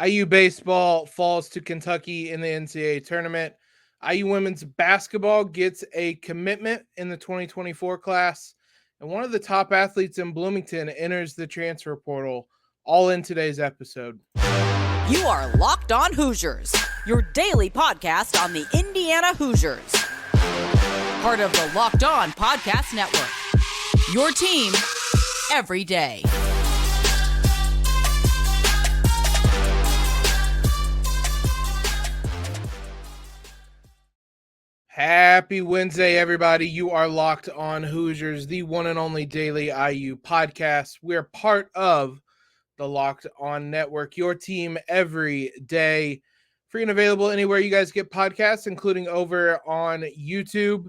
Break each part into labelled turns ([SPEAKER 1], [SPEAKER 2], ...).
[SPEAKER 1] IU baseball falls to Kentucky in the NCAA tournament. IU women's basketball gets a commitment in the 2024 class. And one of the top athletes in Bloomington enters the transfer portal, all in today's episode.
[SPEAKER 2] You are Locked On Hoosiers, your daily podcast on the Indiana Hoosiers. Part of the Locked On Podcast Network, your team every day.
[SPEAKER 1] Happy Wednesday, everybody. You are Locked On Hoosiers, the one and only daily IU podcast. We're part of the Locked On Network, your team every day. Free and available anywhere you guys get podcasts, including over on YouTube.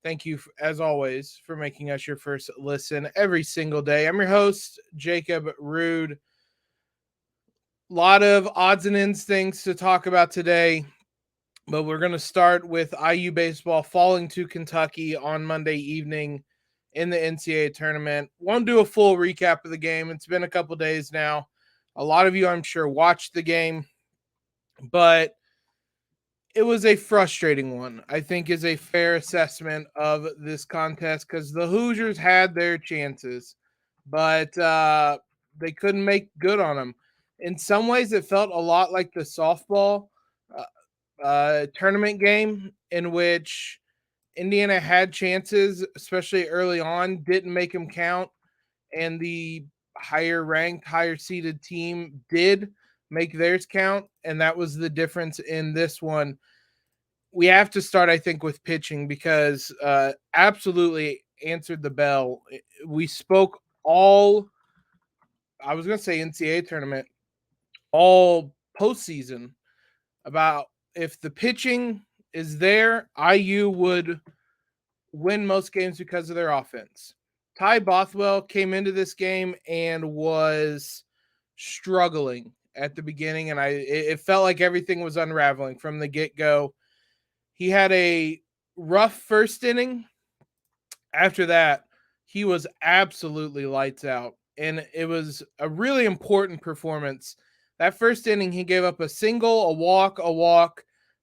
[SPEAKER 1] Thank you, as always, for making us your first listen every single day. I'm your host, Jacob Rude. A lot of odds and ends things to talk about today. But we're going to start with IU baseball falling to Kentucky on Monday evening in the NCAA tournament. Won't do a full recap of the game. It's been a couple days now. A lot of you, I'm sure, watched the game, but it was a frustrating one, I think, is a fair assessment of this contest because the Hoosiers had their chances, but they couldn't make good on them. In some ways, it felt a lot like the softball tournament game in which Indiana had chances, especially early on, didn't make them count, and the higher ranked, higher seeded team did make theirs count, and that was the difference in this one. We have to start, I think, with pitching because absolutely answered the bell. We spoke all, I was going to say NCAA tournament, all postseason about if the pitching is there, IU would win most games because of their offense. Ty Bothwell came into this game and was struggling at the beginning, and it felt like everything was unraveling from the get-go. He had a rough first inning. After that, he was absolutely lights out, and it was a really important performance. That first inning, he gave up a single, a walk,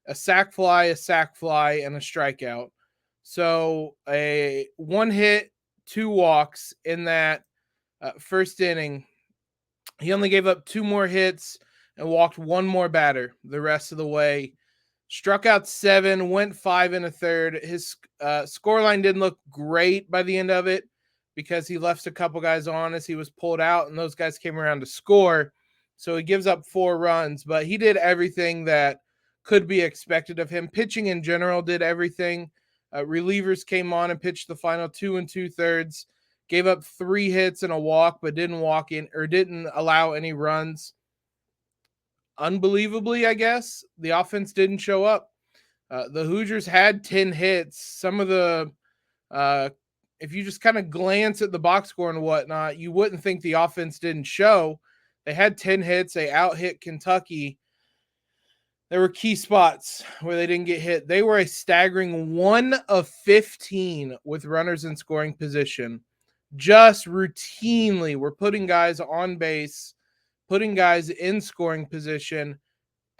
[SPEAKER 1] a sac fly, and a strikeout. So a 1 hit, 2 walks in that first inning. He only gave up 2 more hits and walked 1 more batter the rest of the way. Struck out 7, went 5 1/3. His scoreline didn't look great by the end of it because he left a couple guys on as he was pulled out, and those guys came around to score. So he gives up 4 runs, but he did everything that could be expected of him. Pitching in general did everything. Relievers came on and pitched the final 2 2/3. Gave up 3 hits and a walk, but didn't allow any runs. Unbelievably, I guess, the offense didn't show up. The Hoosiers had 10 hits. Some of the, if you just kind of glance at the box score and whatnot, you wouldn't think the offense didn't show. They had 10 hits. They out-hit Kentucky. There were key spots where they didn't get hit. They were a staggering 1 of 15 with runners in scoring position. Just routinely, we're putting guys on base, putting guys in scoring position,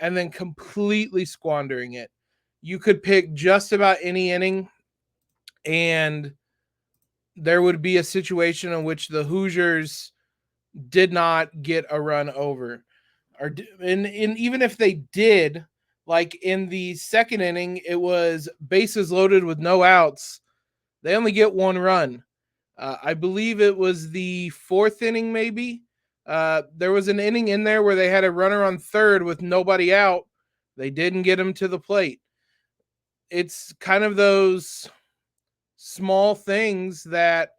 [SPEAKER 1] and then completely squandering it. You could pick just about any inning, and there would be a situation in which the Hoosiers did not get a run over. And even if they did, like in the second inning, it was bases loaded with no outs. They only get 1 run. I believe it was the 4th inning, maybe. There was an inning in there where they had a runner on third with nobody out. They didn't get him to the plate. It's kind of those small things that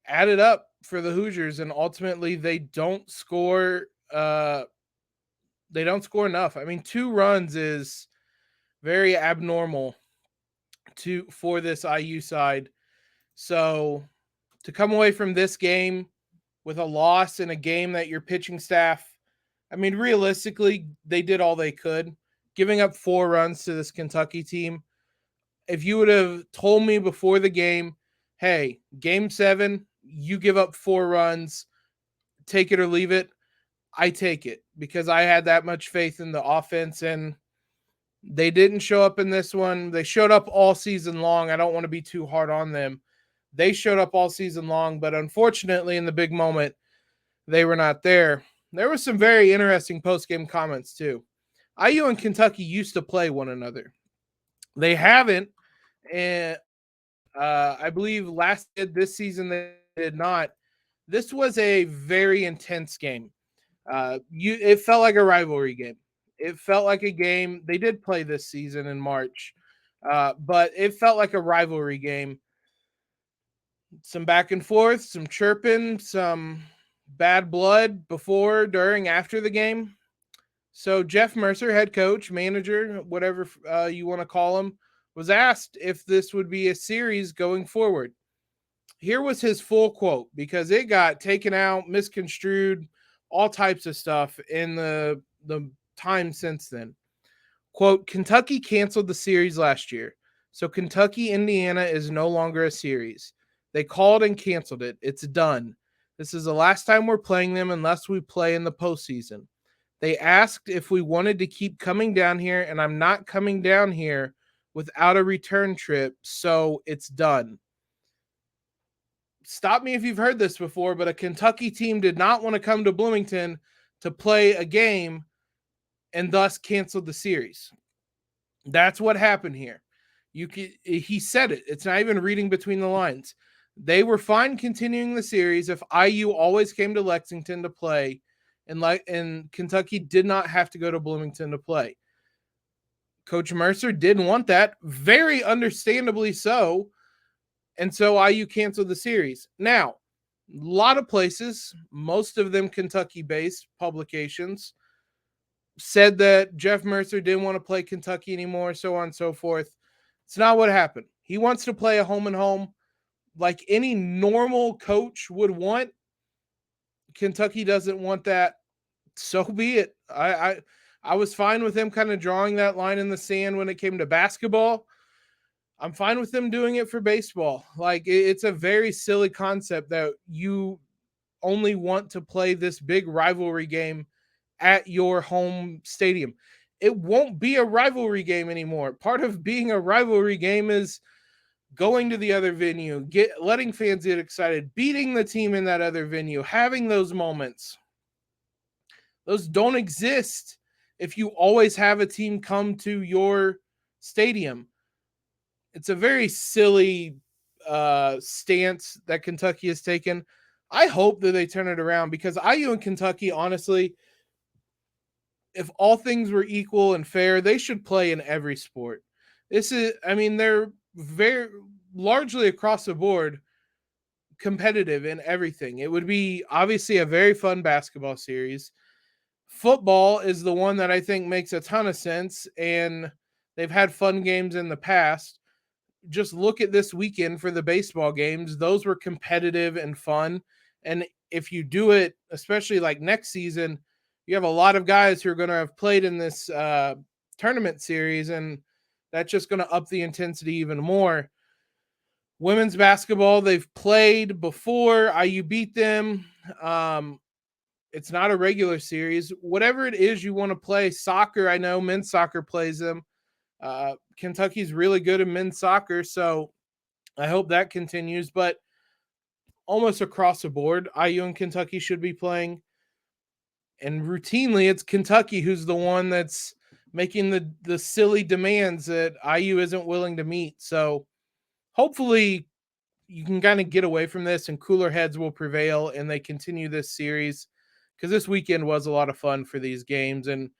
[SPEAKER 1] added up for the Hoosiers, and ultimately they don't score. They don't score enough. I mean, 2 runs is very abnormal for this IU side. So to come away from this game with a loss in a game that your pitching staff, I mean, realistically, they did all they could, giving up 4 runs to this Kentucky team. If you would have told me before the game, hey, game 7, you give up 4 runs, take it or leave it, I take it because I had that much faith in the offense, and they didn't show up in this one. They showed up all season long. I don't want to be too hard on them. They showed up all season long, but unfortunately in the big moment, they were not there. There were some very interesting post-game comments too. IU and Kentucky used to play one another. They haven't, and I believe this season they did not. This was a very intense game. It felt like a rivalry game. It felt like a game. They did play this season in March, but it felt like a rivalry game. Some back and forth, some chirping, some bad blood before, during, after the game. So Jeff Mercer, head coach, manager, whatever you want to call him, was asked if this would be a series going forward. Here was his full quote, because it got taken out, misconstrued, all types of stuff in the time since then. Quote, Kentucky canceled the series last year, so Kentucky-Indiana is no longer a series. They called and canceled it. It's done. This is the last time we're playing them unless we play in the postseason. They asked if we wanted to keep coming down here, and I'm not coming down here without a return trip, so it's done. Stop me if you've heard this before, but a Kentucky team did not want to come to Bloomington to play a game and thus canceled the series. That's what happened here. He said it. It's not even reading between the lines. They were fine continuing the series if IU always came to Lexington to play, and Kentucky did not have to go to Bloomington to play. Coach Mercer didn't want that, very understandably so, and so IU canceled the series. Now, a lot of places, most of them Kentucky-based publications, said that Jeff Mercer didn't want to play Kentucky anymore, so on and so forth. It's not what happened. He wants to play a home and home like any normal coach would want. Kentucky doesn't want that. So be it. I was fine with him kind of drawing that line in the sand when it came to basketball. I'm fine with them doing it for baseball. Like, it's a very silly concept that you only want to play this big rivalry game at your home stadium. It won't be a rivalry game anymore. Part of being a rivalry game is going to the other venue, letting fans get excited, beating the team in that other venue, having those moments. Those don't exist if you always have a team come to your stadium. It's a very silly stance that Kentucky has taken. I hope that they turn it around, because IU and Kentucky, honestly, if all things were equal and fair, they should play in every sport. They're very largely across the board competitive in everything. It would be obviously a very fun basketball series. Football is the one that I think makes a ton of sense, and they've had fun games in the past. Just look at this weekend for the baseball games. Those were competitive and fun. And if you do it, especially like next season, you have a lot of guys who are going to have played in this tournament series, and that's just going to up the intensity even more. Women's basketball, they've played before. IU beat them. It's not a regular series. Whatever it is you want to play, soccer, I know men's soccer plays them. Kentucky's really good in men's soccer, so I hope that continues. But almost across the board, IU and Kentucky should be playing. And routinely, it's Kentucky who's the one that's making the silly demands that IU isn't willing to meet. So hopefully you can kind of get away from this and cooler heads will prevail and they continue this series, because this weekend was a lot of fun for these games. And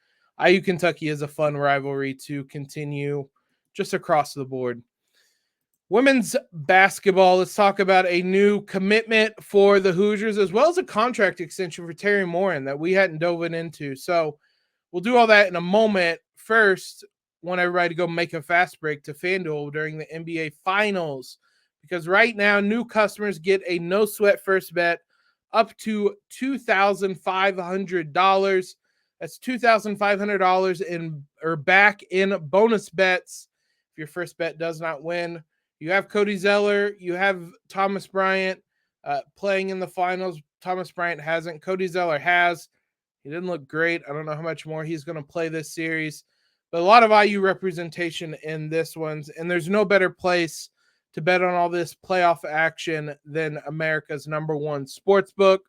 [SPEAKER 1] IU Kentucky is a fun rivalry to continue just across the board. Women's basketball, let's talk about a new commitment for the Hoosiers, as well as a contract extension for Teri Moren that we hadn't dove into. So we'll do all that in a moment. First, want everybody to go make a fast break to FanDuel during the NBA Finals, because right now new customers get a no-sweat first bet up to $2,500. That's $2,500 in or back in bonus bets if your first bet does not win. You have Cody Zeller. You have Thomas Bryant playing in the finals. Thomas Bryant hasn't. Cody Zeller has. He didn't look great. I don't know how much more he's going to play this series, but a lot of IU representation in this one's, and there's no better place to bet on all this playoff action than America's #1 sportsbook.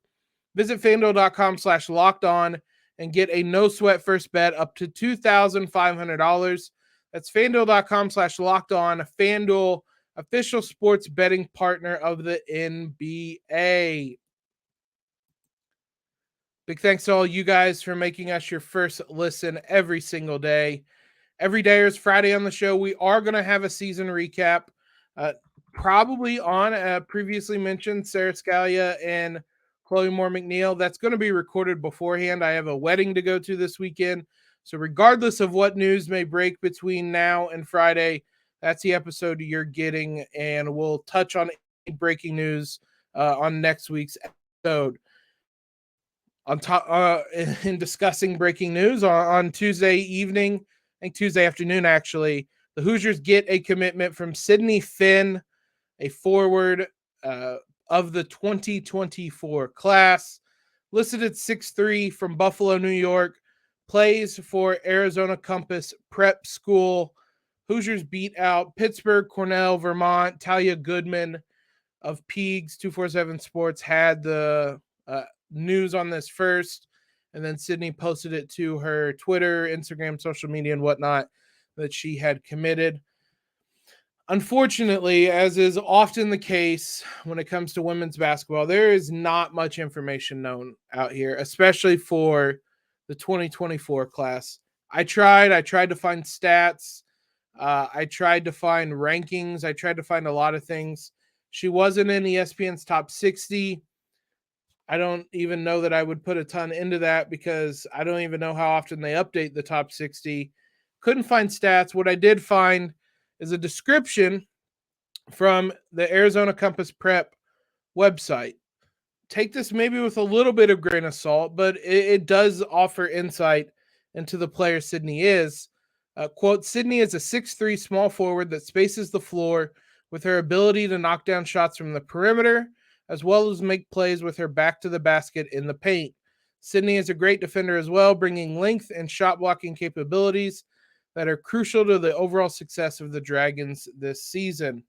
[SPEAKER 1] Visit FanDuel.com/lockedon and get a no sweat first bet up to $2,500. That's FanDuel.com/lockedon. FanDuel, official sports betting partner of the NBA. Big thanks to all you guys for making us your first listen every single day. Every day is Friday on the show. We are going to have a season recap, probably on previously mentioned Sarah Scalia and Chloe Moore McNeil. That's going to be recorded beforehand. I have a wedding to go to this weekend. So regardless of what news may break between now and Friday, that's the episode you're getting, and we'll touch on breaking news on next week's episode. On top, in discussing breaking news on Tuesday evening, I think Tuesday afternoon, actually, the Hoosiers get a commitment from Sydney Fenn, a forward of the 2024 class, listed at 6'3", from Buffalo, New York, plays for Arizona Compass Prep School. Hoosiers beat out Pittsburgh, Cornell, Vermont. Talia Goodman of Peegs 247 Sports had the news on this first, and then Sydney posted it to her Twitter, Instagram, social media, and whatnot that she had committed. Unfortunately, as is often the case when it comes to women's basketball, there is not much information known out here, especially for the 2024 class. I tried to find stats. I tried to find rankings. I tried to find a lot of things. She wasn't in ESPN's top 60. I don't even know that I would put a ton into that because I don't even know how often they update the top 60. Couldn't find stats. What I did find is a description from the Arizona Compass Prep website. Take this maybe with a little bit of grain of salt, but it does offer insight into the player Sydney is. Quote, Sydney is a 6'3" small forward that spaces the floor with her ability to knock down shots from the perimeter, as well as make plays with her back to the basket in the paint. Sydney is a great defender as well, bringing length and shot blocking capabilities that are crucial to the overall success of the Dragons this season.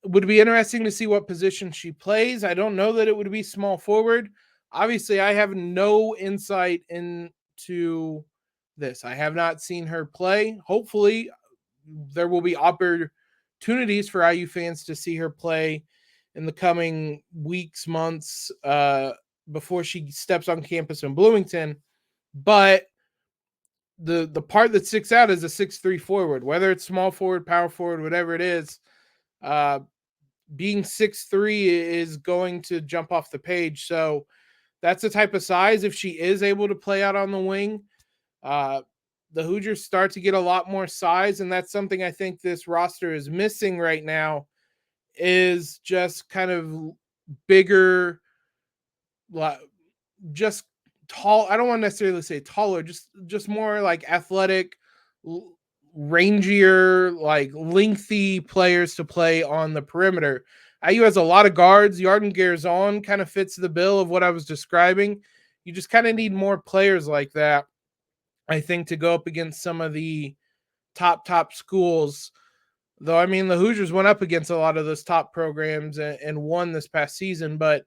[SPEAKER 1] It would be interesting to see what position she plays. I don't know that it would be small forward. Obviously, I have no insight into this. I have not seen her play. Hopefully, there will be opportunities for IU fans to see her play in the coming weeks, months, before she steps on campus in Bloomington. But the part that sticks out is a 6'3" forward, whether it's small forward, power forward, whatever it is. Being 6'3" is going to jump off the page. So that's the type of size. If she is able to play out on the wing, the Hoosiers start to get a lot more size, and that's something I think this roster is missing right now, is just kind of bigger, just tall. I don't want to necessarily say taller, just more like athletic, rangier, like lengthy players to play on the perimeter. IU has a lot of guards. Yarden Garzon kind of fits the bill of what I was describing. You just kind of need more players like that, I think, to go up against some of the top schools. Though, I mean, the Hoosiers went up against a lot of those top programs and won this past season, but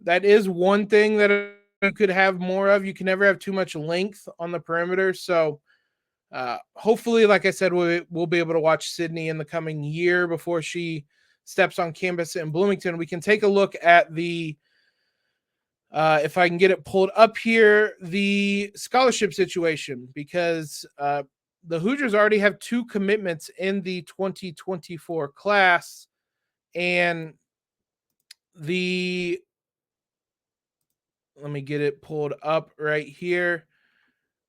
[SPEAKER 1] that is one thing that you could have more of. You can never have too much length on the perimeter. So hopefully, like I said, we'll be able to watch Sydney in the coming year before she steps on campus in Bloomington. We can take a look at the, if I can get it pulled up here, the scholarship situation, because the Hoosiers already have 2 commitments in the 2024 class, and let me get it pulled up right here.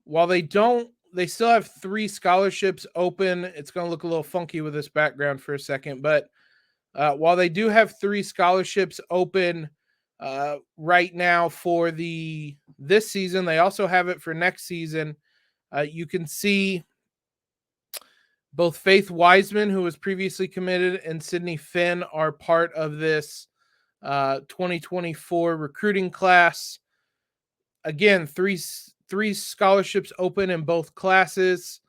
[SPEAKER 1] While they still have 3 scholarships open. It's going to look a little funky with this background for a second, but while they do have 3 scholarships open right now for this season, they also have it for next season. You can see both Faith Wiseman, who was previously committed, and Sydney Fenn are part of this 2024 recruiting class. again, three scholarships open in both classes.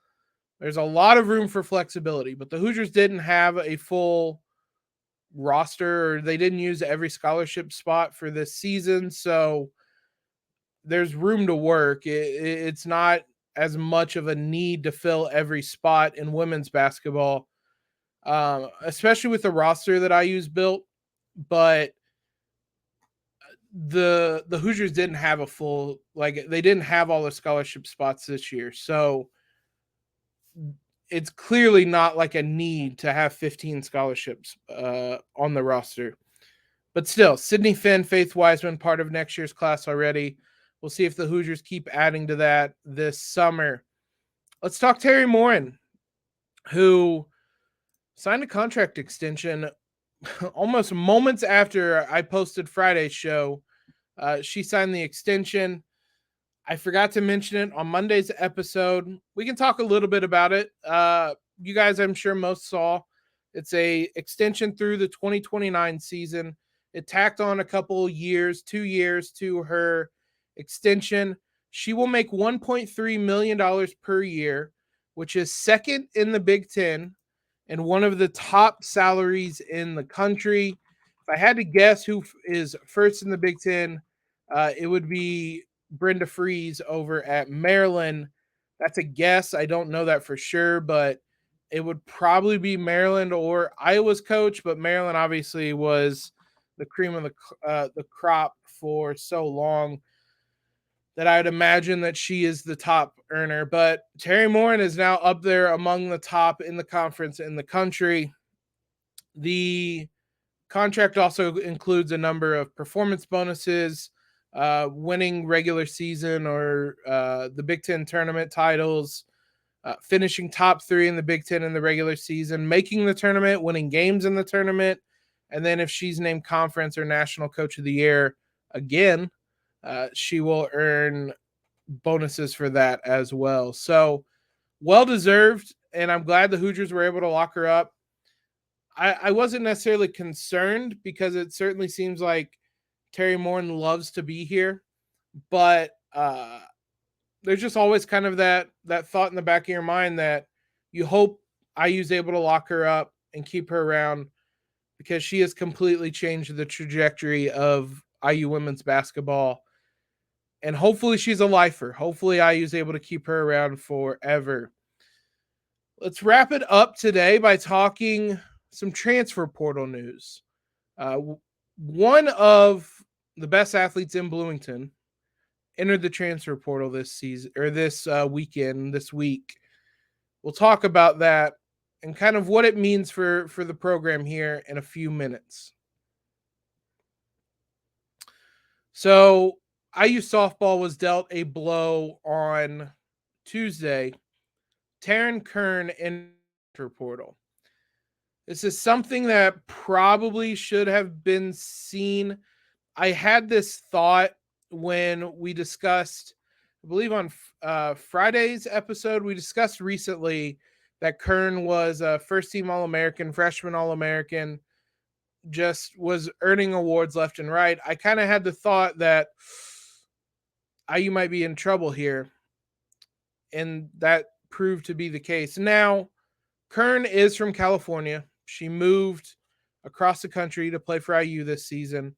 [SPEAKER 1] There's a lot of room for flexibility, but the Hoosiers didn't have a full roster, or they didn't use every scholarship spot for this season. So there's room to work. It's not as much of a need to fill every spot in women's basketball, especially with the roster that IU's built. But the Hoosiers didn't have a full, they didn't have all the scholarship spots this year. So it's clearly not like a need to have 15 scholarships on the roster. But still, Sydney Fenn, Faith Wiseman, part of next year's class already. We'll see if the Hoosiers keep adding to that this summer. Let's talk Teri Moren, who signed a contract extension almost moments after I posted Friday's show. She signed the extension. I forgot to mention it on Monday's episode. We can talk a little bit about it. You guys, I'm sure most saw. It's a extension through the 2029 season. It tacked on a couple years, 2 years to her extension. She will make $1.3 million per year, which is second in the Big Ten and one of the top salaries in the country. If I had to guess who is first in the Big Ten, it would be Brenda Freeze over at Maryland. That's a guess. I don't know that for sure, but it would probably be Maryland or Iowa's coach. But Maryland obviously was the cream of the crop for so long that I would imagine that she is the top earner. But Teri Moren is now up there among the top in the conference in the country. The contract also includes a number of performance bonuses, winning regular season or the Big Ten tournament titles, finishing top 3 in the Big Ten in the regular season, making the tournament, winning games in the tournament, and then if she's named conference or national coach of the year again, she will earn bonuses for that as well. So well-deserved, and I'm glad the Hoosiers were able to lock her up. I wasn't necessarily concerned because it certainly seems like Teri Moren loves to be here, but there's just always kind of that thought in the back of your mind that you hope IU's able to lock her up and keep her around, because she has completely changed the trajectory of IU women's basketball. And hopefully she's a lifer. Hopefully IU's able to keep her around forever. Let's wrap it up today by talking some transfer portal news. One of the best athletes in Bloomington entered the transfer portal this season, or this week. We'll talk about that and kind of what it means for the program here in a few minutes. So IU softball was dealt a blow on Tuesday. Taryn Kern in the transfer portal. This is something that probably should have been seen. I had this thought when we discussed, I believe on Friday's episode, we discussed recently that Kern was a first-team All-American, freshman All-American, just was earning awards left and right. I kind of had the thought that IU might be in trouble here, and that proved to be the case. Now, Kern is from California. She moved across the country to play for IU this season.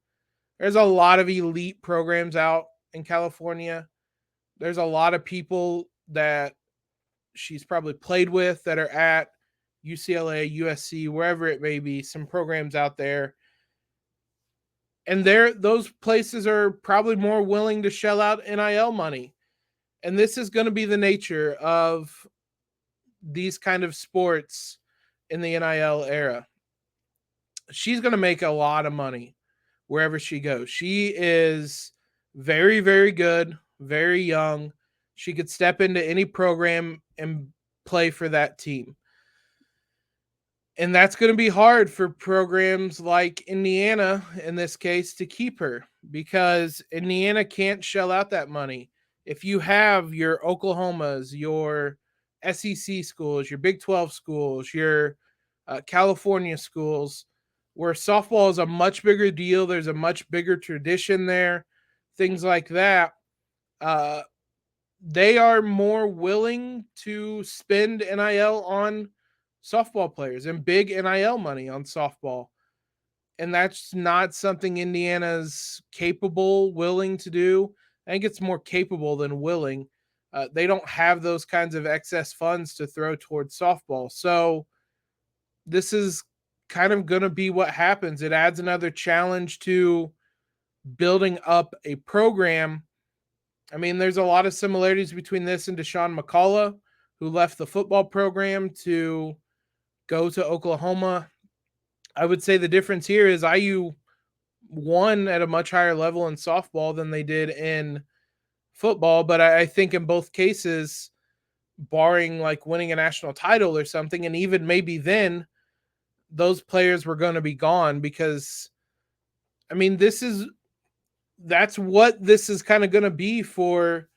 [SPEAKER 1] There's a lot of elite programs out in California. There's a lot of people that she's probably played with that are at UCLA, USC, wherever it may be, some programs out there. And those places are probably more willing to shell out NIL money. And this is going to be the nature of these kind of sports in the NIL era. She's going to make a lot of money wherever she goes. She is very, very good, very young. She could step into any program and play for that team. And that's going to be hard for programs like Indiana, in this case, to keep her, because Indiana can't shell out that money. If you have your Oklahomas, your SEC schools, your Big 12 schools, your California schools, where softball is a much bigger deal, there's a much bigger tradition there, things like that. they are more willing to spend NIL on softball players and big NIL money on softball. And that's not something Indiana's willing to do. I think it's more capable than willing. They don't have those kinds of excess funds to throw towards softball. So this is kind of going to be what happens. It adds another challenge to building up a program. I mean, there's a lot of similarities between this and Deshaun McCullough, who left the football program to go to Oklahoma. I would say the difference here is IU won at a much higher level in softball than they did in football. But I think in both cases, barring like winning a national title or something, and even maybe then, those players were going to be gone because, I mean, that's what this is kind of going to be for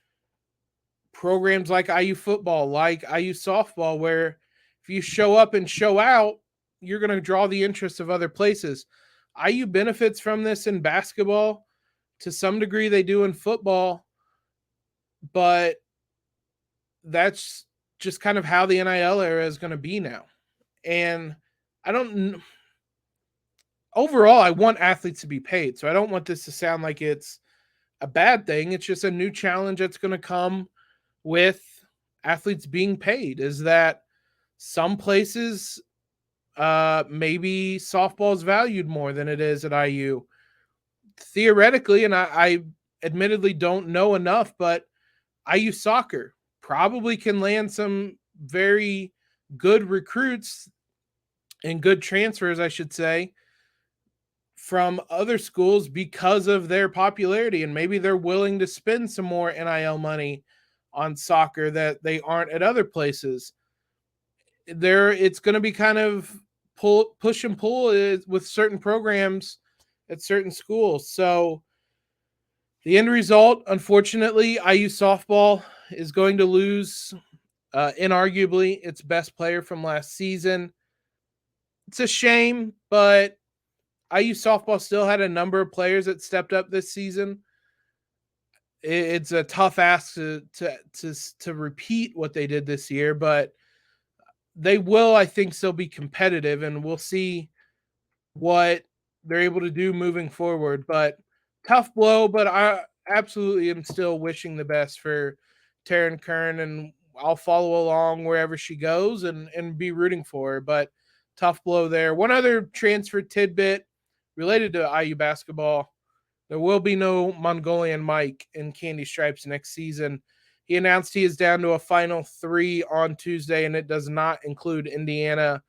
[SPEAKER 1] programs like IU football, like IU softball, where if you show up and show out, you're going to draw the interest of other places. IU benefits from this in basketball. To some degree, they do in football, but that's just kind of how the NIL era is going to be now. And overall, I want athletes to be paid. So I don't want this to sound like it's a bad thing. It's just a new challenge that's going to come with athletes being paid, is that some places maybe softball is valued more than it is at IU. Theoretically, and I admittedly don't know enough, but IU soccer probably can land some very good recruits and good transfers, I should say, from other schools because of their popularity, and maybe they're willing to spend some more NIL money on soccer that they aren't at other places. It's going to be kind of push and pull with certain programs at certain schools. So the end result, unfortunately, IU softball is going to lose inarguably its best player from last season. It's a shame, but IU softball still had a number of players that stepped up this season. It's a tough ask to repeat what they did this year, but they will, I think, still be competitive, and we'll see what they're able to do moving forward. But tough blow, but I absolutely am still wishing the best for Taryn Kern, and I'll follow along wherever she goes and be rooting for her. But tough blow there. One other transfer tidbit related to IU basketball: there will be no Mongolian Mike in Candy Stripes next season. He announced he is down to a final 3 on Tuesday, and it does not include Indiana.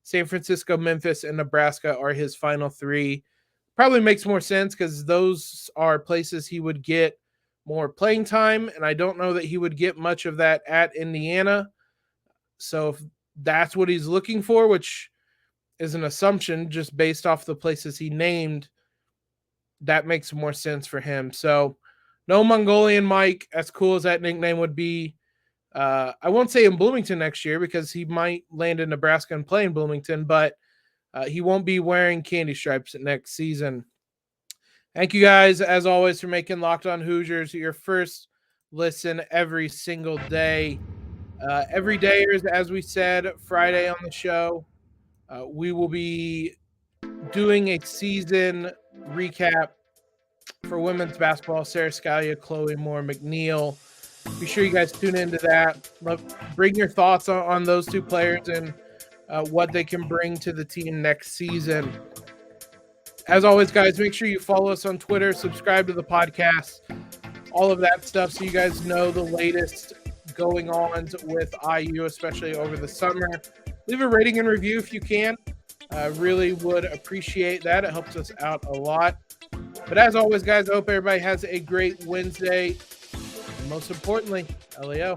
[SPEAKER 1] San Francisco, Memphis, and Nebraska are his final 3. Probably makes more sense because those are places he would get more playing time, and I don't know that he would get much of that at Indiana. So if that's what he's looking for, which is an assumption just based off the places he named, that makes more sense for him. So no Mongolian Mike, as cool as that nickname would be. I won't say in Bloomington next year because he might land in Nebraska and play in Bloomington, but he won't be wearing candy stripes next season. Thank you guys, as always, for making Locked On Hoosiers your first listen every single day. Every day, as we said, Friday on the show, we will be doing a season recap for women's basketball. Sarah Scalia, Chloe Moore, McNeil. Be sure you guys tune into that. Bring your thoughts on those two players and what they can bring to the team next season. As always, guys, make sure you follow us on Twitter, subscribe to the podcast, all of that stuff, so you guys know the latest going on with IU, especially over the summer. Leave a rating and review if you can. Really would appreciate that. It helps us out a lot. But as always, guys, I hope everybody has a great Wednesday. And most importantly, LEO.